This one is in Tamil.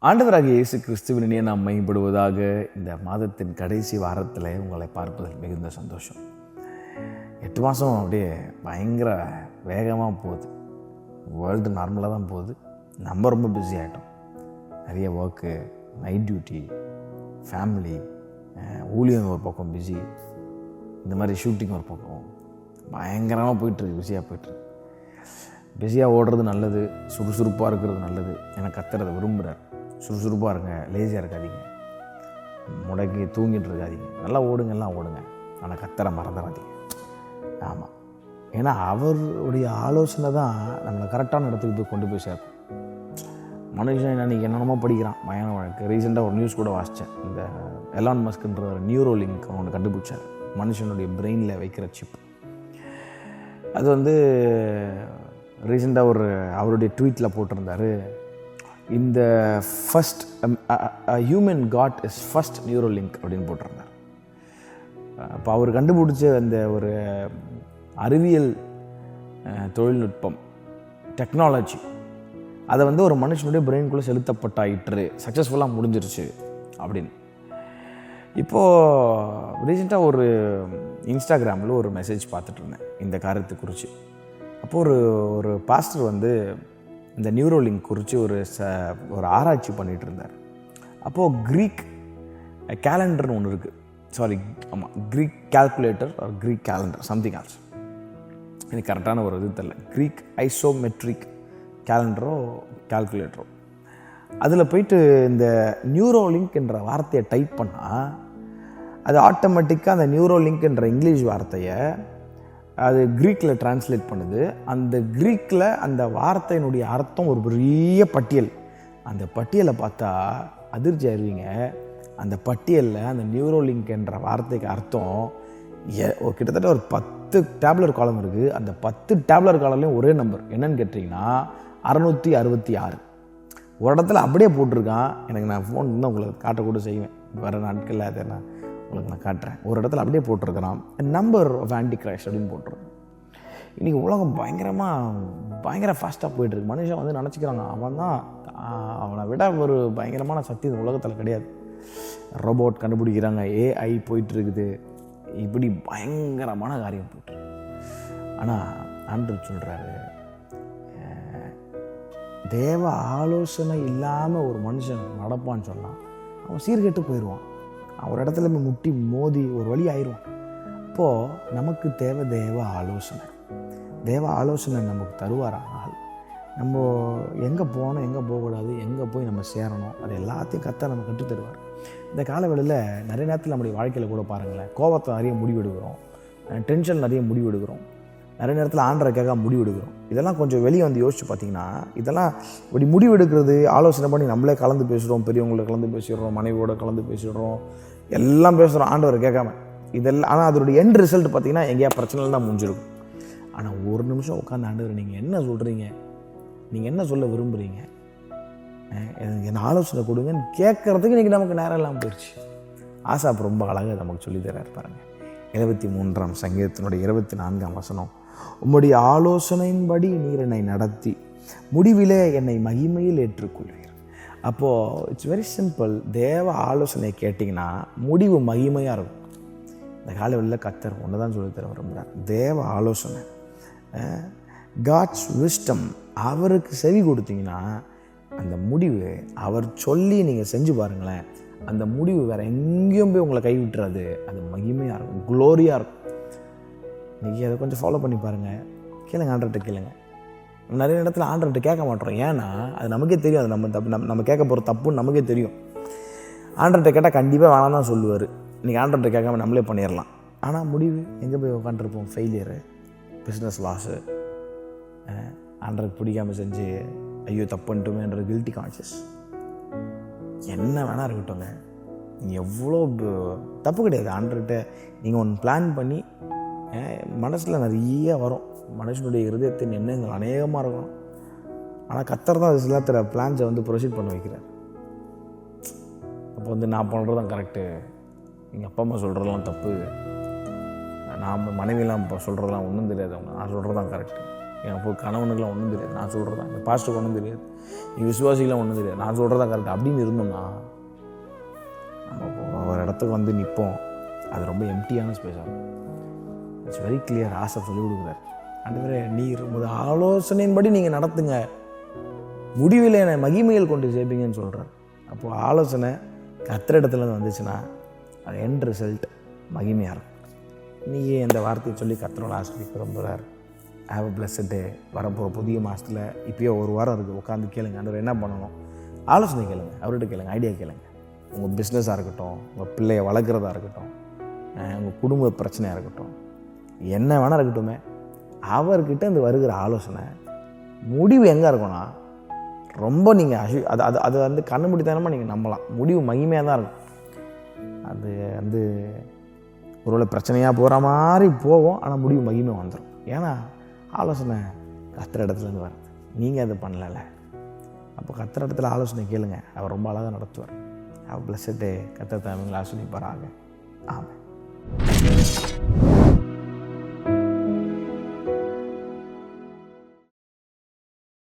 ஆண்டவராகிய இயேசு கிறிஸ்துவின் இனிய நாம் மகிமைப்படுவதாக. இந்த மாதத்தின் கடைசி வாரத்தில் உங்களை பார்ப்பதில் மிகுந்த சந்தோஷம். 8 மாதம் அப்படியே பயங்கர வேகமாக போகுது. வேர்ல்டு நார்மலாக தான் போகுது. நம்ம ரொம்ப பிஸி ஆகிட்டோம். நிறைய ஒர்க்கு, நைட் டியூட்டி, ஃபேமிலி, ஊழியம் ஒரு பக்கம் பிஸி, இந்த மாதிரி ஷூட்டிங் ஒரு பக்கம் பயங்கரமாக போயிட்டுருக்கு. பிஸியாக ஓடுறது நல்லது, சுறுசுறுப்பாக இருக்கிறது நல்லது. எனக்கு கத்துறதை விரும்புகிறார். சுறுசுறுப்பாக இருங்க, லேசியாக இருக்காதீங்க, முடக்கி தூங்கிட்டு இருக்காதீங்க, நல்லா ஓடுங்க, எல்லாம் ஓடுங்க, ஆனால் கத்தரை மறந்துடாதீங்க. ஆமாம், ஏன்னா அவருடைய ஆலோசனை தான் நம்மளை கரெக்டான இடத்துக்கு போய் கொண்டு போய் சேர்க்கும். மனுஷன் இன்றைக்கி என்னென்னமோ படிக்கிறான், பயண வழக்கு. ரீசெண்டாக ஒரு நியூஸ் கூட வாசித்தேன். இந்த எலான் மஸ்க்ன்ற ஒரு நியூரோலிங்க் ஒன்று கண்டுபிடிச்சார், மனுஷனுடைய பிரெயினில் வைக்கிற சிப். அது வந்து ரீசெண்டாக அவருடைய ட்வீட்டில் போட்டிருந்தார், இந்த first human got is first Neuralink அப்படின்னு போட்டிருந்தார். இப்போ அவர் கண்டுபிடிச்ச அந்த ஒரு அறிவியல் தொழில்நுட்பம், டெக்னாலஜி, அதை வந்து ஒரு மனுஷனுடைய பிரெயின்குள்ளே செலுத்தப்பட்டாயிற்று, சக்ஸஸ்ஃபுல்லாக முடிஞ்சிருச்சு அப்படின்னு. இப்போது ரீசெண்டாக ஒரு இன்ஸ்டாகிராமில் ஒரு மெசேஜ் பார்த்துட்டு இருந்தேன் இந்த காரியத்தை குறித்து. அப்போது ஒரு பாஸ்டர் வந்து இந்த நியூரோலிங்க் குறித்து ஒரு ஆராய்ச்சி பண்ணிகிட்டு இருந்தார். அப்போது க்ரீக் கேலண்டர்னு ஒன்று இருக்குது. Greek calculator or Greek calendar, something else, எனக்கு கரெக்டான ஒரு இது தெரியல. க்ரீக் ஐசோமெட்ரிக் கேலண்டரோ கால்குலேட்டரோ, அதில் போயிட்டு இந்த நியூரோலிங்க் என்ற வார்த்தையை டைப் பண்ணால் அது ஆட்டோமேட்டிக்காக அந்த நியூரோலிங்க் என்ற இங்கிலீஷ் வார்த்தையை அது க்ரீக்கில் டிரான்ஸ்லேட் பண்ணுது. அந்த க்ரீக்கில் அந்த வார்த்தையினுடைய அர்த்தம் ஒரு பெரிய பட்டியல். அந்த பட்டியலை பார்த்தா அதிர்ச்சி ஆயிடுவீங்க. அந்த பட்டியலில் அந்த நியூரோலிங்க் என்ற வார்த்தைக்கு அர்த்தம் கிட்டத்தட்ட ஒரு 10 டேப்லர் காலம் இருக்குது. அந்த 10 டேப்லர் காலம்லேயும் ஒரே நம்பர் என்னன்னு கேட்டிங்கன்னா 666. ஒரு இடத்துல அப்படியே போட்டிருக்கான். எனக்கு நான் ஃபோன் இருந்தால் உங்களுக்கு காட்டக்கூட செய்வேன், வர நாட்களில் அதை நான் உங்களுக்கு நான் காட்டுறேன். ஒரு இடத்துல அப்படியே போட்டிருக்கிறான், நம்பர் ஆஃப் ஆன்டி கிரைஸ்ட் அப்படின்னு போட்டிருக்கேன். இன்றைக்கி உலகம் பயங்கர ஃபாஸ்ட்டாக போயிட்டுருக்கு. மனுஷன் வந்து நினச்சிக்கிறாங்க அவனை விட ஒரு பயங்கரமான சக்தி இந்த உலகத்தில் கிடையாது. ரோபோட் கண்டுபிடிக்கிறாங்க, ஏஐ போயிட்டுருக்குது, இப்படி பயங்கரமான காரியம் போயிட்டுருக்கு. ஆனால் ஆண்டவர் சொல்கிறாரு, தேவ ஆலோசனை இல்லாமல் ஒரு மனுஷன் நடப்பான்னு சொன்னால் அவன் சீர்கெட்டு போயிடுவான். ஒரு இடத்துல முட்டி மோதி ஒரு வழி ஆயிடுவான். அப்போது நமக்கு தேவை தேவ ஆலோசனை நமக்கு தருவாரானால் நம்ம எங்கே போகணும், எங்கே போகக்கூடாது, எங்கே போய் நம்ம சேரணும், அது எல்லாத்தையும் கத்த நம்ம கற்றுத் தருவார். இந்த காலவெளியில் நிறைய நேரத்தில் நம்முடைய வாழ்க்கையில் கூட பாருங்களேன், கோபத்தை நிறைய முடிவெடுக்கிறோம், டென்ஷன் நிறைய முடிவெடுக்கிறோம், நிறைய நேரத்தில் ஆண்டரை கேட்க முடிவெடுக்கிறோம். இதெல்லாம் கொஞ்சம் வெளியே வந்து யோசிச்சு பார்த்தீங்கன்னா, இதெல்லாம் இப்படி முடிவெடுக்கிறது, ஆலோசனை பண்ணி நம்மளே கலந்து பேசுகிறோம், பெரியவங்களை கலந்து பேசிடுறோம், மனைவியோட கலந்து பேசிடுறோம், எல்லாம் பேசுகிறோம் ஆண்டவரை கேட்காம. இதெல்லாம் ஆனால் அதோடைய எண்ட் ரிசல்ட் பார்த்தீங்கன்னா எங்கேயா பிரச்சனைகள் தான் முடிஞ்சிருக்கும். ஆனால் ஒரு நிமிஷம் உட்காந்து ஆண்டவர் நீங்கள் என்ன சொல்கிறீங்க, நீங்கள் என்ன சொல்ல விரும்புகிறீங்க, எனக்கு என்ன ஆலோசனை கொடுங்கன்னு கேட்குறதுக்கு இன்றைக்கி நமக்கு நேரம் இல்லாமல் போயிடுச்சு. ஆசாப் ரொம்ப அழகாக நமக்கு சொல்லித்தரார் பாருங்கள். 73ஆம் சங்கீதத்தினுடைய 24ஆம் வசனம், உம்முடைய ஆலோசனையின்படி நீர் என்னை நடத்தி முடிவிலே என்னை மகிமையில் ஏற்றுக்கொள்வீர். அப்போது இட்ஸ் வெரி சிம்பிள். தேவ ஆலோசனை கேட்டிங்கன்னா முடிவு மகிமையாக இருக்கும். இந்த காலவெளியில் கத்தர் ஒன்று தான் சொல்லித்தர விரும்புகிறார், தேவ ஆலோசனை, காட்ஸ் விஸ்டம். அவருக்கு செவி கொடுத்தீங்கன்னா அந்த முடிவு அவர் சொல்லி நீங்கள் செஞ்சு பாருங்களேன், அந்த முடிவு வேறு எங்கேயும் போய் உங்களை கைவிட்டுறாது. அது மகிமையாக இருக்கும், க்ளோரியாக இருக்கும். இன்றைக்கி அதை கொஞ்சம் ஃபாலோ பண்ணி பாருங்கள். கேளுங்க, ஆண்டர்கிட்ட கேளுங்க. நிறைய இடத்துல ஆண்டர்கிட்ட கேட்க மாட்டோம். ஏன்னா அது நமக்கே தெரியும், அது நம்ம கேட்க போகிற தப்புன்னு நமக்கே தெரியும். ஆண்டர்கிட்ட கேட்டால் கண்டிப்பாக வேணாம் தான் சொல்லுவார். இன்றைக்கி ஆண்டர்கிட்ட கேட்காம நம்மளே பண்ணிடலாம். ஆனால் முடிவு எங்கே போய் உட்காந்துருப்போம், ஃபெயிலியரு, பிஸ்னஸ் லாஸு, ஆண்டருக்கு பிடிக்காமல் செஞ்சு ஐயோ தப்புன்ட்டுமேன்ற கில்ட்டி கான்ஷியஸ், என்ன வேணால் இருக்கட்டும்ங்க. நீங்கள் எவ்வளோ தப்பு கிடையாது. ஆண்டர்கிட்ட நீங்கள் ஒன்று பிளான் பண்ணி மனசில் நிறைய வரும், மனுஷனுடைய இருதயத்தின் எண்ணங்கள் அநேகமாக இருக்கும். ஆனால் கத்தர் தான் அது சில பிளான்ஸை வந்து ப்ரொசீட் பண்ண வைக்கிறார். அப்போ வந்து நான் பண்ணுறது தான் கரெக்டு, எங்கள் அப்பா அம்மா சொல்கிறதெல்லாம் தப்பு, நான் மனைவியெல்லாம் இப்போ சொல்கிறதெல்லாம் ஒன்றும் தெரியாது, அவங்க நான் சொல்கிறது தான் கரெக்டு, எனக்கு கணவனுக்குலாம் ஒன்றும் தெரியாது, நான் சொல்கிறதா, என் பாஸ்டருக்கு ஒன்றும் தெரியாது, எங்கள் விசுவாசிக்கெலாம் ஒன்றும் தெரியாது, நான் சொல்கிறதா கரெக்ட் அப்படின்னு இருந்தோம்னா நம்ம ஒரு இடத்துக்கு வந்து நிற்போம். அது ரொம்ப எம்டியான ஸ்பேஸ் ஆகும். It's very clear. ஆசை சொல்லி கொடுக்குறாரு, ஆண்டவரே நீர் உமது ஆலோசனையின்படி நீங்கள் நடத்துங்க, முடிவில் என்னை மகிமையில் கொண்டு சேர்ப்பீங்கன்னு சொல்கிறார். அப்போது ஆலோசனை கர்த்தர் இடத்துலேருந்து வந்துச்சுன்னா அது எண்ட் ரிசல்ட் மகிமையாக இருக்கும். இன்றைக்கி இந்த வார்த்தையை சொல்லி கர்த்தரோட ஆசிரியர் விரும்புகிறார். ஹேவ் அ பிளஸட் டே. வரப்போகிற புதிய மாதத்தில் இப்போயே ஒரு வாரம் இருக்குது, உட்காந்து கேளுங்க, ஆண்டவர் என்ன பண்ணணும், ஆலோசனை கேளுங்க, அவர்கிட்ட கேளுங்க, ஐடியா கேளுங்க. உங்கள் பிஸ்னஸாக இருக்கட்டும், உங்கள் பிள்ளையை வளர்க்குறதா இருக்கட்டும், உங்கள் குடும்ப பிரச்சனையாக இருக்கட்டும், என்ன வேணால் இருக்கட்டுமே, அவர்கிட்ட இந்த வருகிற ஆலோசனை முடிவு எங்கே இருக்கும்னா ரொம்ப நீங்கள் அது அது அது வந்து கண்ணு முடித்தனமாக நீங்கள் நம்பலாம், முடிவு மகிமையாக தான் இருக்கும். அது வந்து ஒருவேளை பிரச்சனையாக போகிற மாதிரி போகும், ஆனால் முடிவு மகிமை வந்துடும். ஏன்னா ஆலோசனை கர்த்தர் இடத்துலேருந்து வருது, நீங்கள் அதை பண்ணலை. அப்போ கர்த்தர் இடத்துல ஆலோசனை கேளுங்க, அவர் ரொம்ப அழகாக நடத்துவார். ஹேவ் அ பிளஸட் டே. கர்த்தர் தாமே ஆசீர்வதிப்பாராக. ஆமென்.